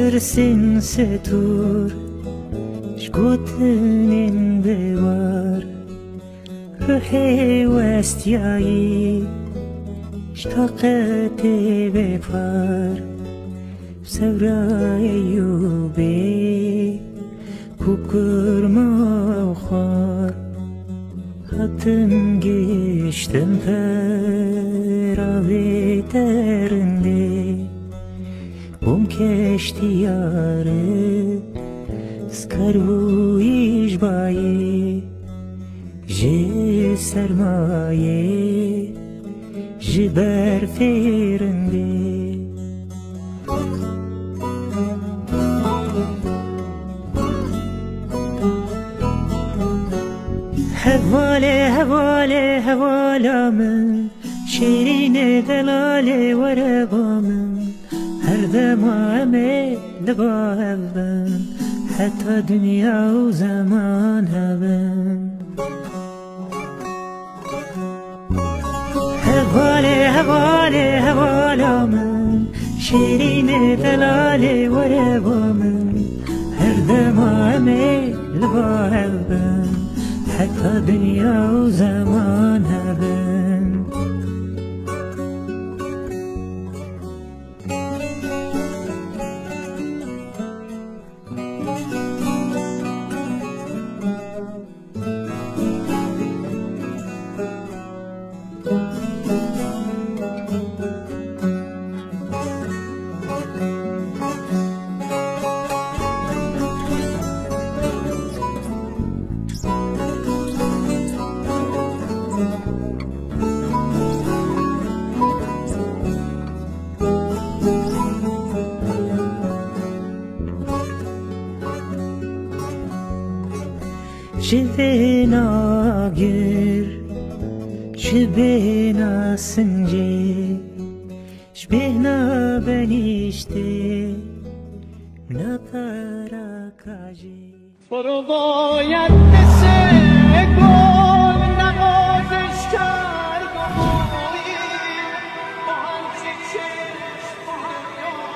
Sırsin setur Şgutnin bevar Ruhi westiyai Ştaqati befar Sevra eyyubi Kukurma ukhar Hattın geçtim feravi terinde Bum keştiyarı Skaru işbayi Ji sermaye Ji berferinde Hevale hevale hevalamın Şirine delale verebamın Her demame leba hevben Hatta dünya o zaman hevben Hevale hevale hevalamın Şirine delale verebamın Her demame leba hevben حتى دنيا وزمانها بين Şibena gür, şibena sınci, şibena benişte, natara kaji. Soruluyet desek ol, namazış kar gomoyi, bahar çiçek, bahar yok,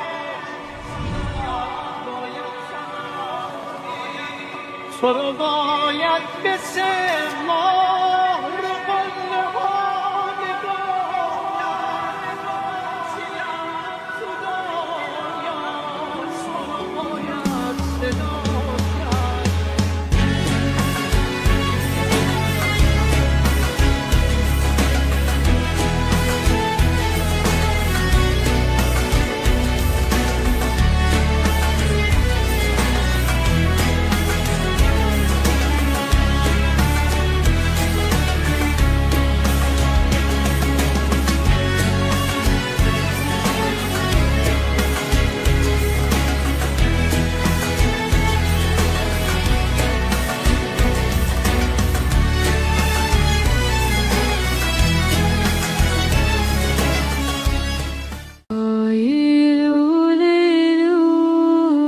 doyup sana. Soruluyet desek mahru kullu hadi goya, siyah sudoya, soruluyet sedoya.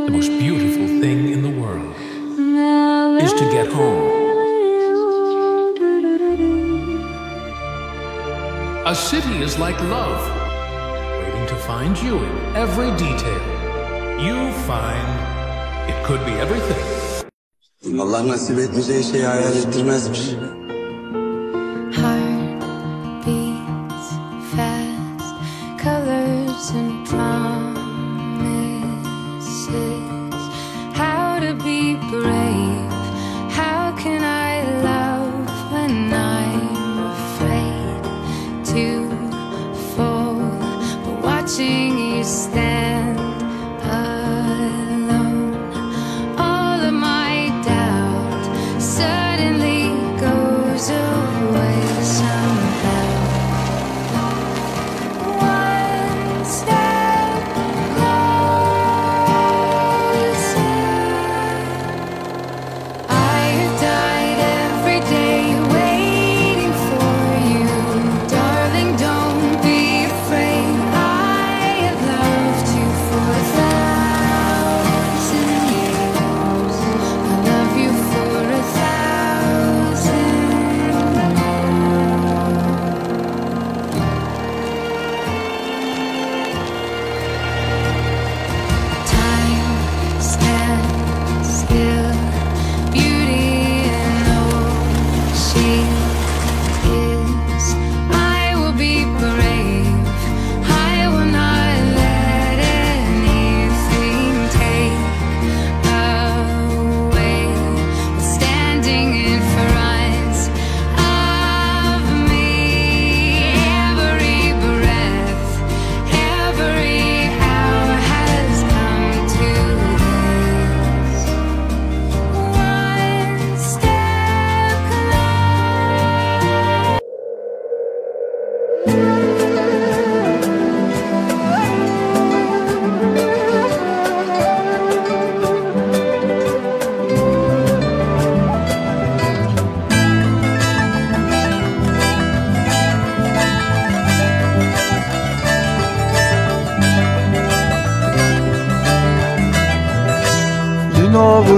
The most beautiful thing in the world is to get home. A city is like love, waiting to find you in every detail. You find it could be everything. Allah nasip etmeyeceği şeyi hayal ettirmezmiş. Heart beats fast, colors and promises. How to be brave? How can I love when I'm afraid to fall? But watching you stand alone, all of my doubt suddenly goes.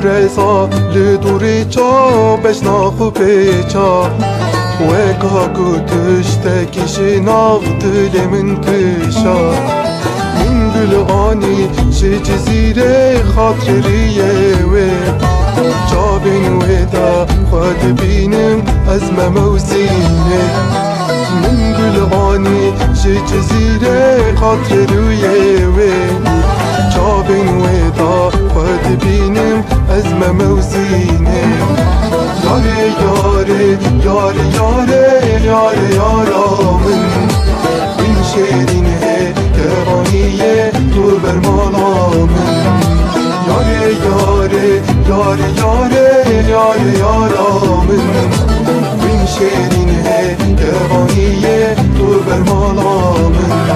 رزا لدوری چا بشناخو پیچا وکا کتشتکی ناف دل من کشا من گل آنی چه جزیره خاطریه و جا بین ودا خود بینم از موزینه من گل آنی چه جزیره خاطریه و جا بین ودا خود بینم از موزینه یاره یاره یاره یاره یاره یارا من این شیرینه گرانیه تو بر مالا من یاره یاره یاره یاره یاره یارا من این شیرینه گرانیه تو بر مالا من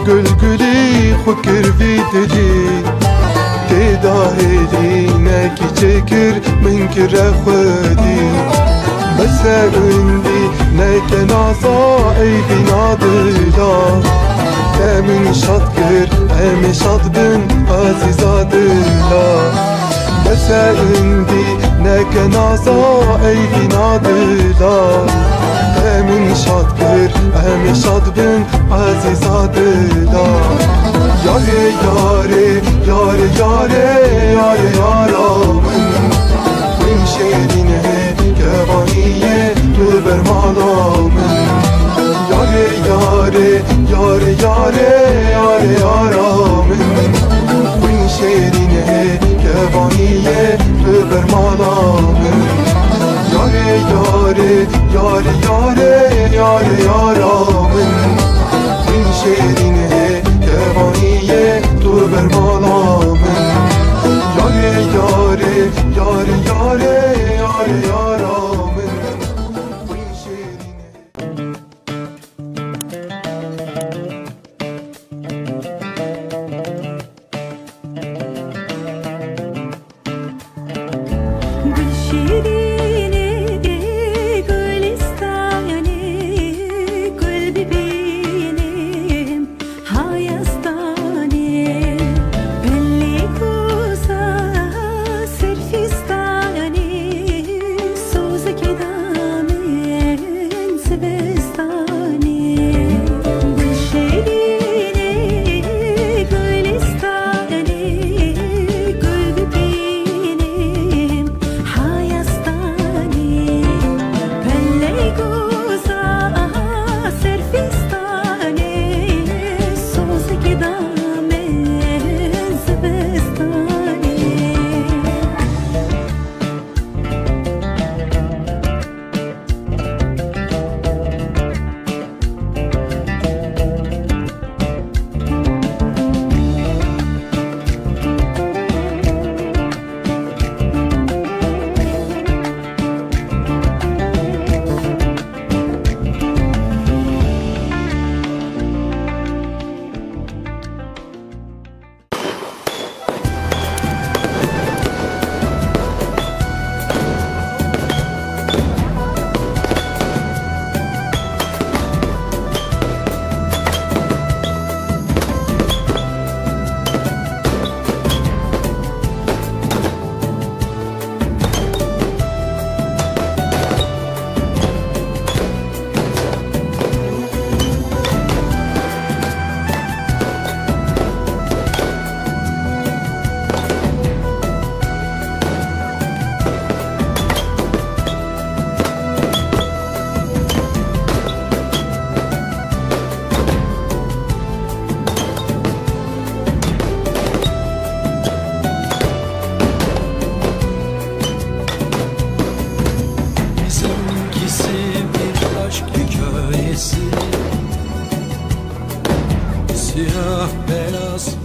گل گلی خود کروی دلی تداهلی نکی چکر من کر خودی بس اندی نک نازا ای بینا دلا امین شاد کر امین شاد بن عزیزا دلا بس اندی نک نازا ای بینا دلا امین شاد کر امین شاد بن عزیزا دلا یاره یاره یاره یاره یاره یارا من شیرینه گوانیه تو بر مالا من یاره یاره یاره یاره یاره یارا من شیرینه گوانیه تو بر مالا من یاره یاره یاره یاره یاره یارا من این شیرینه گوانیه تو بر مالا من یاره یاره یاره یاره یاره یارا من این شیرینه گل بلاس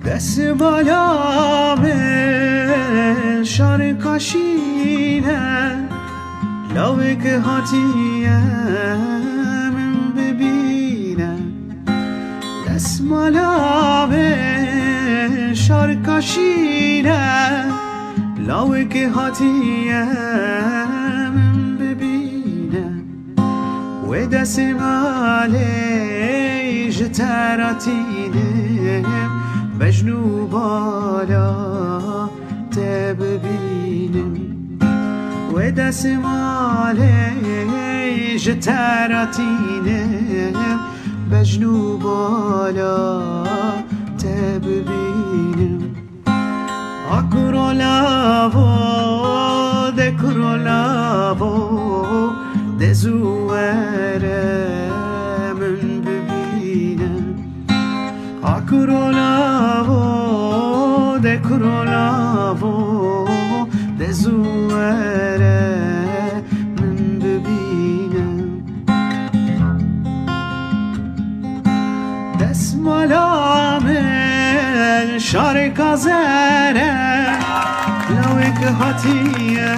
دست بالا به شار کاشینه لاوی که هاتیه من ببینه دست بالا به شار کاشینه لاوی که هاتیه من ببینه و دست مالی جتراتینه بجنو بالا تببینم و دست مالی جتراتینم بجنو بالا تببینم اکرو لاو دکرو لاو دزوره من ببینم اکرو لاو دکرو لاو دزوره من ببینم دستمالا من شار کازره لوی که هاتیه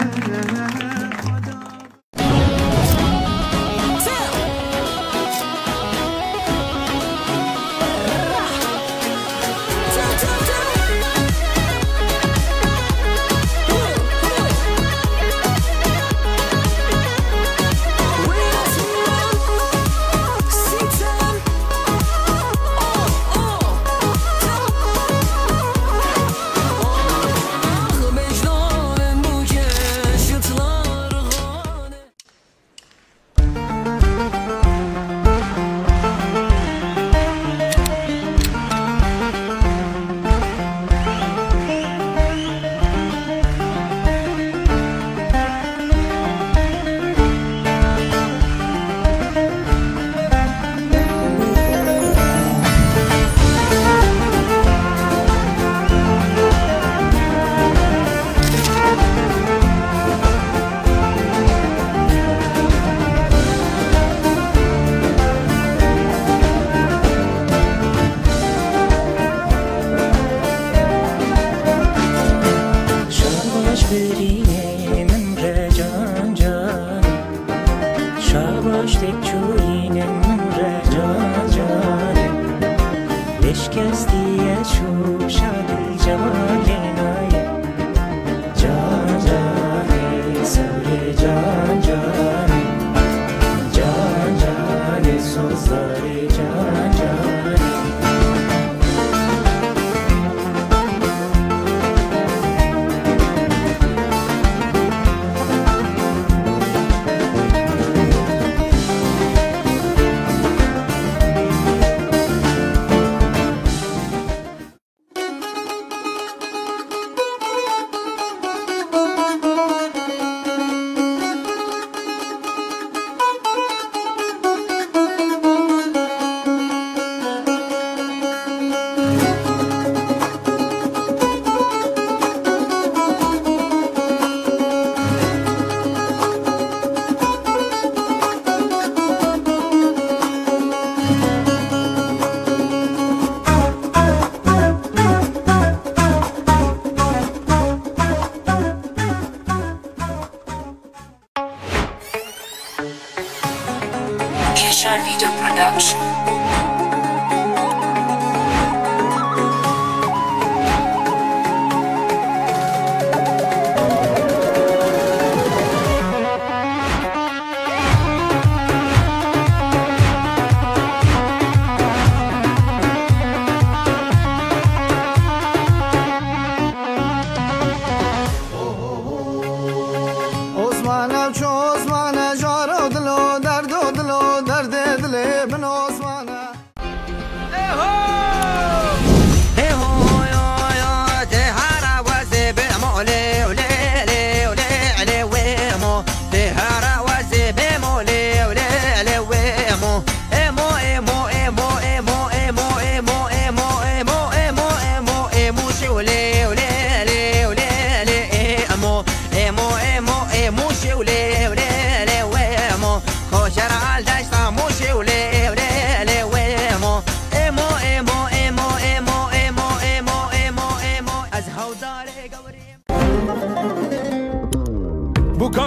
Video Production.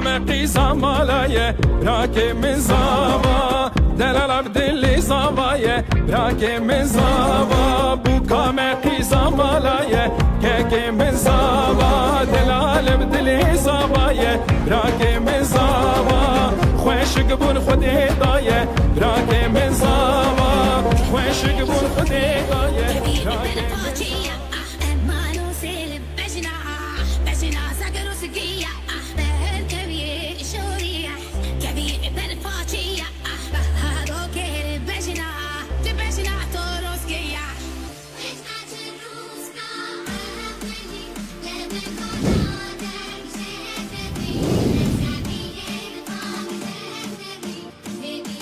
بكام قيسا مالايا براكي من زابا دلال عبد اللي زابايا براكي من زابا بكام قيسا مالايا كيكي من زابا دلال عبد اللي زابايا براكي من زابا خوش قبول خدي ضايا براكي من زابا خوش قبول خدي ضايا براكي من زابا Baby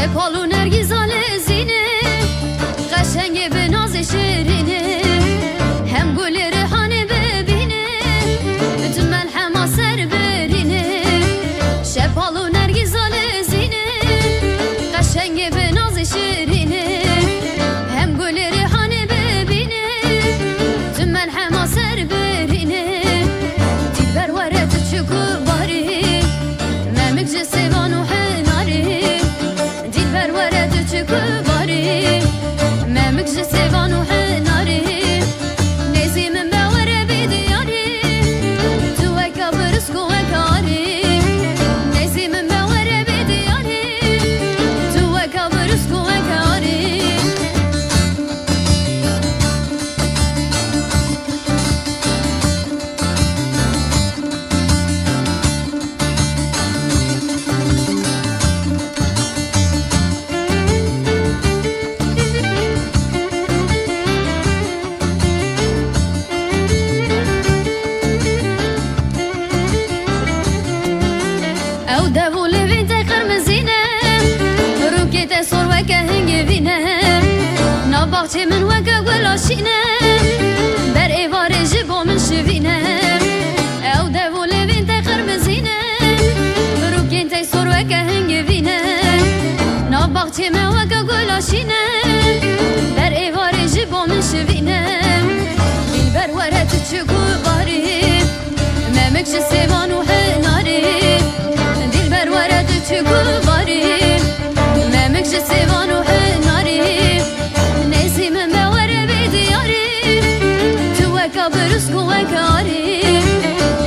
شپالو نرگیزال زینه قشنگ به ناز شیرینه هم گل ریحانه ببینه تو ملحما سر برینه شپالو نرگیزال زینه قشنگ به ناز شیرینه هم گل ریحانه ببینه تو ملحما سر برینه دلبر وره تو چکو باری ممک جسیوان و حناری دلبر وره تو چکو باری ممک جسیوان و حناری نیزی من باوره بیدیاری تو اکا برسکو اکاری نیزی من باوره بیدیاری تو اکا برسکو اکاری او دو لبین تای قرمزینه روکی تای سور وکه هنگی وینه ناباقچه من وکه گلاشینه بر ایوار جبو من شوینه او دو لبین تای قرمزینه روکی تای سور وکه هنگی وینه ناباقچه من وکه گلاشینه بر ایوار جبو من شوینه دلبر وره تو چگو باری ممک جسیوان و حناری دلبر ورد چگو باری ممک جسیوان و حناری نیزی من باوره بیدیاری تو اکا برسکو اکاری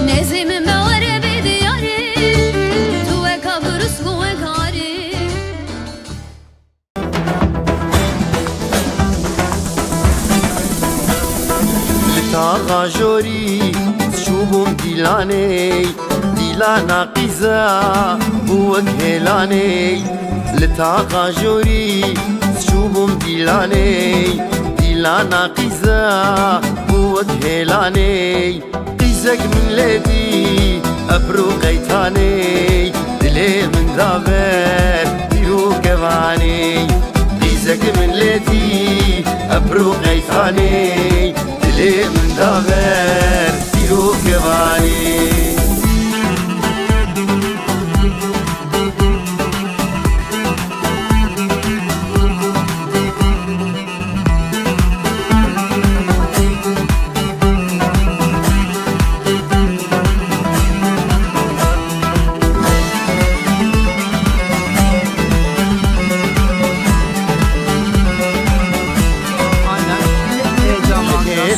نیزی من باوره بیدیاری تو اکا برسکو اکاری لتاقا جوري شوبهم ديلاني ديلانا قيزا بوك هيلاني لتاقا جوري شوبهم ديلاني ديلانا قيزا بوك هيلاني قيزك من لدي أبرو قيتاني دلي من دابر ديرو كفاني قيزك من لدي أبرو قيتاني دلي من دابر ديرو كفاني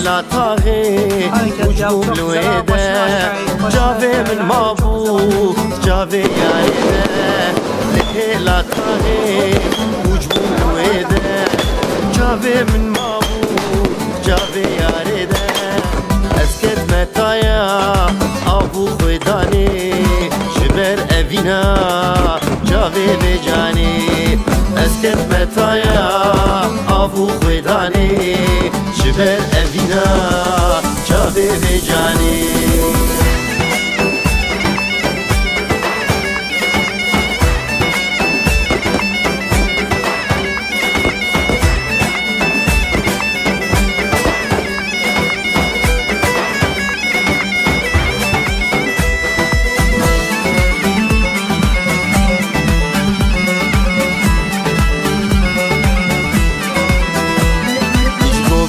لا طاغي وجوب الويدة جافي من مابو جافي يا ريدة لا طاغي وجوب الويدة جافي من مابو جافي يا ريدة اسكت متايا ابو خويداني جبر افينا جافي بجاني اسكت متايا ابو خويداني جبر افينا جافي بجاني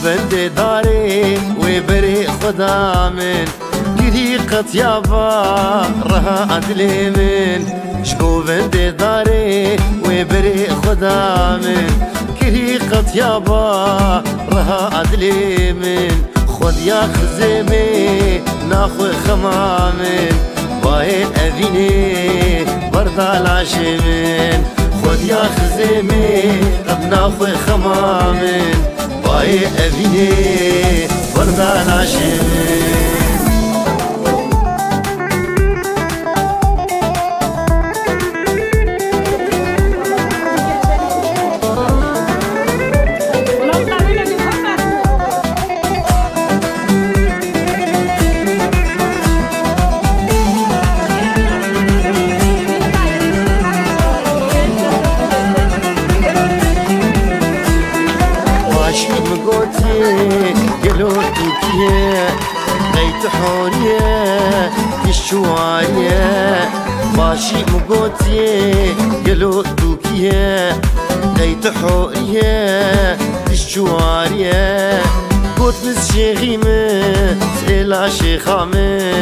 بندي داري وبري خدا من قريقة يابا رها عدلي من شبو بندي داري وبري خدا من قريقة يابا رها عدلي من خد يا خزيمي ناخو خمامن باين أفيني بردا العشمن خد يا خزيمي ناخو خمامن باي أفيني بردا العشمن باشي مقوتيه قلو توكيه ليت حوريه الشواريه قوت مس شيخيمه سئلا شيخامه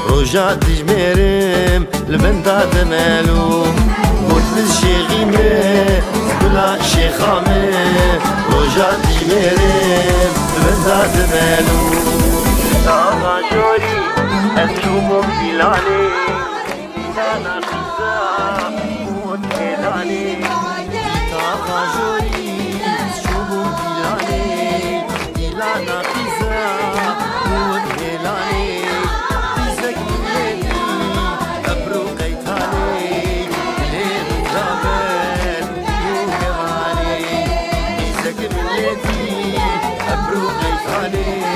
رجع دجميرم لبندا دمالو قوت مس شيخيمه سئلا شيخامه رجع دجميرم لبندا دمالو تاغا جوري أنشوفهم بلاني أنا خزا وكيلاني تاغا جوري أنشوفهم بلاني إلانا خزا وكيلاني بيزك مليتي أبرو قيتاني ليه مزابل يوهواني بيزك مليتي أبرو قيتاني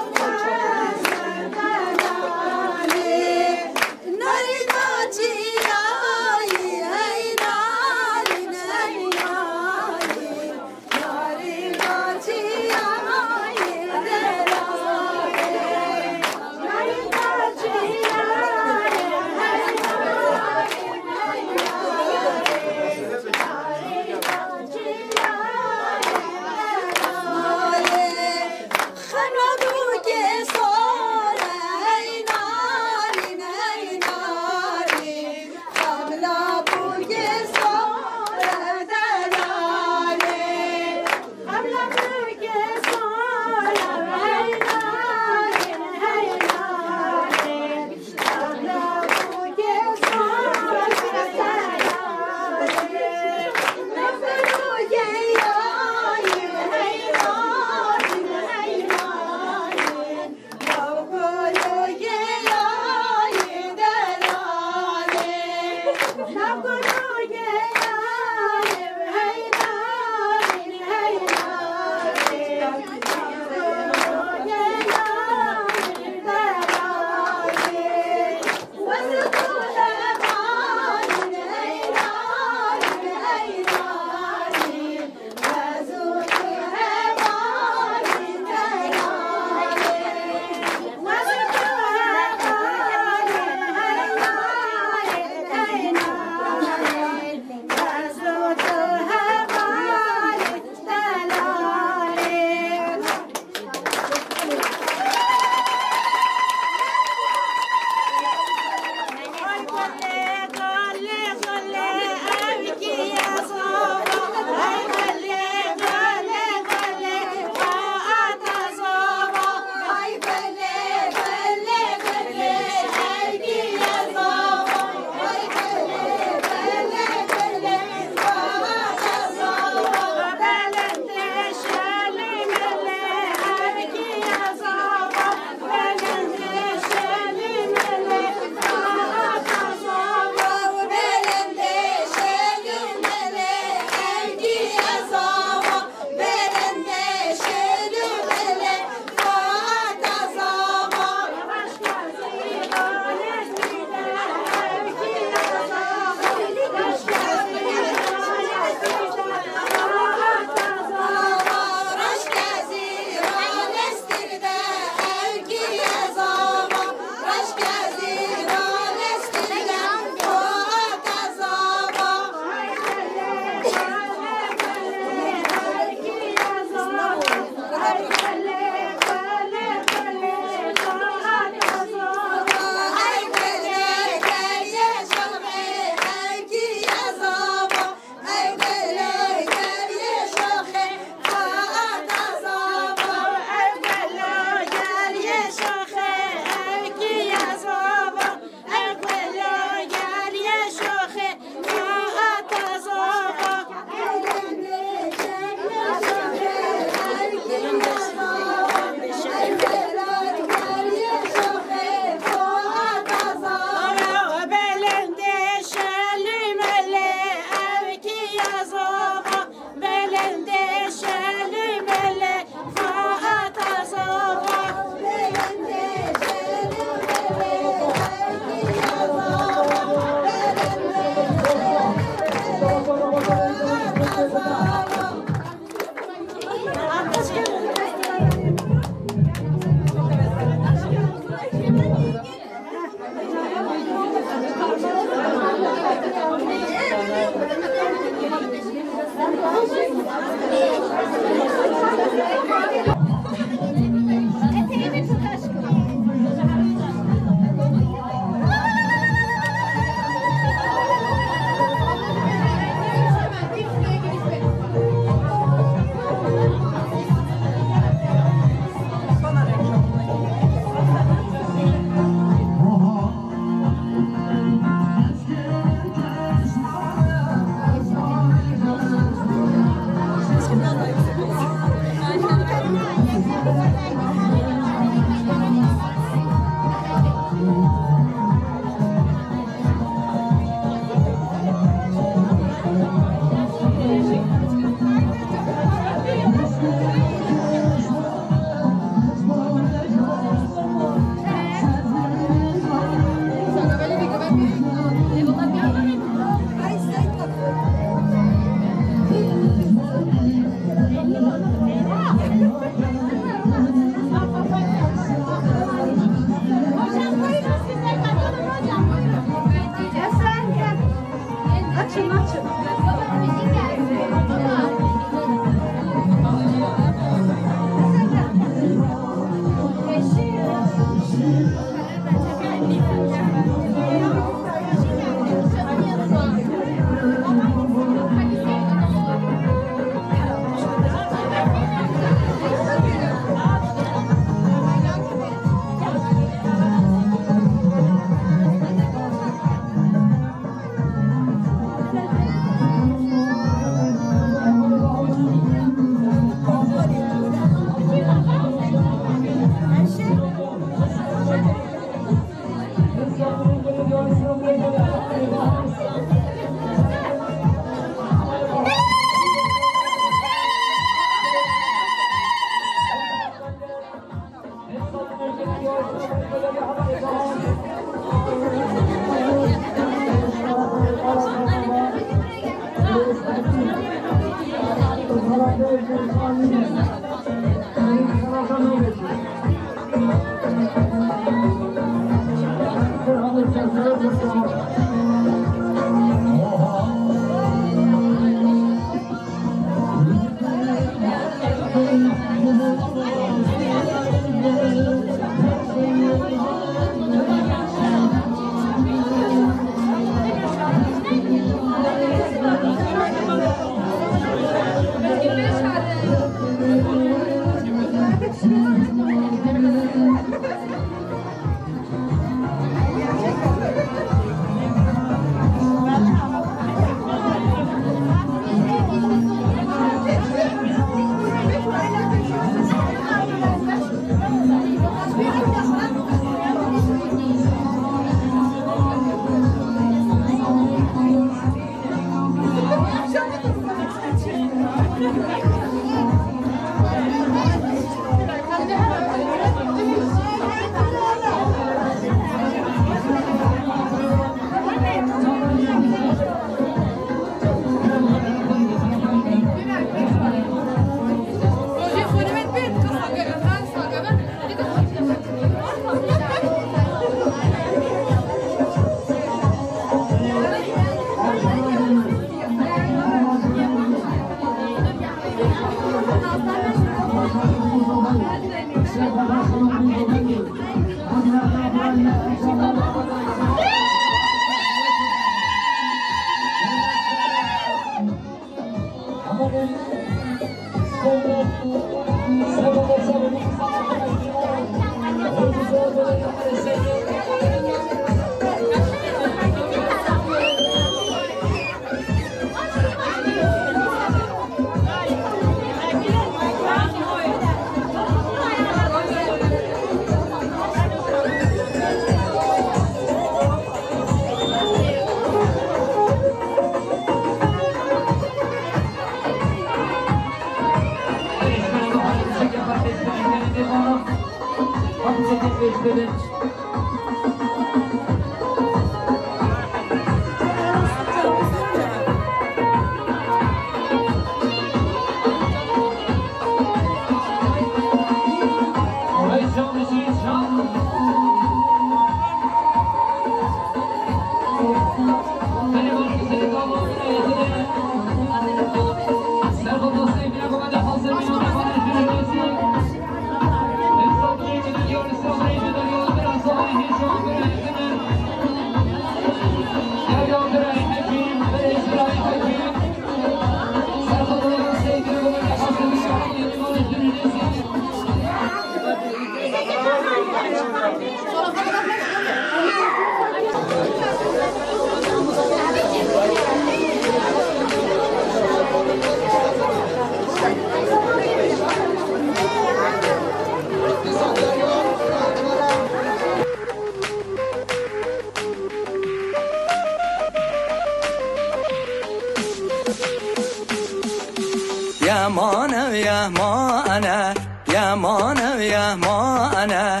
يا مانا يا مانا يا مانا يا مانا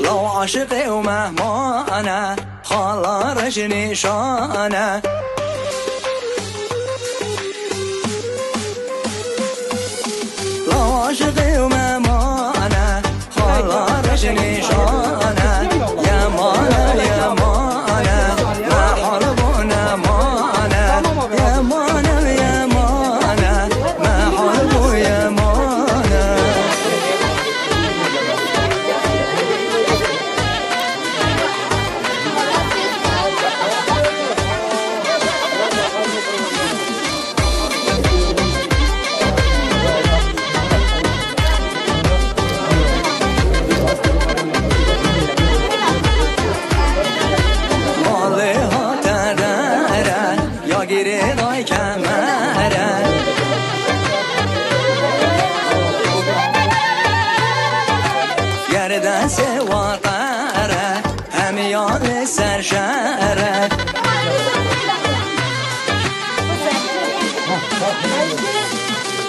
لو عاشقي ومهما أنا خلا رجني شانا لو عاشقي ومهما أنا خلا رجني شانا يا مانا يا مانا ما حربنا مانا يا مانا يا مانا ما حربوا يا مانا گردن سوا قره همیان سرشره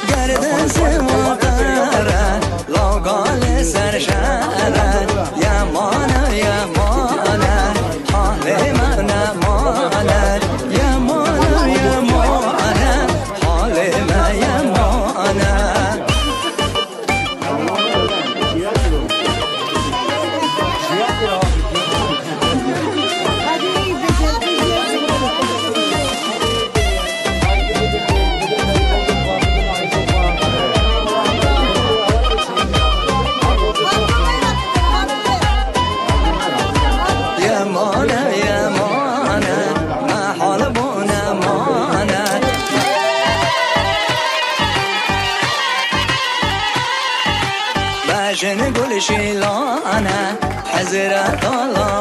گردن سوا قره لاغال سرشره یا مانه یا مانه حال من مانه یا مانه یا مانه حال من یا مانه باجن گل شیلانه حضرت الله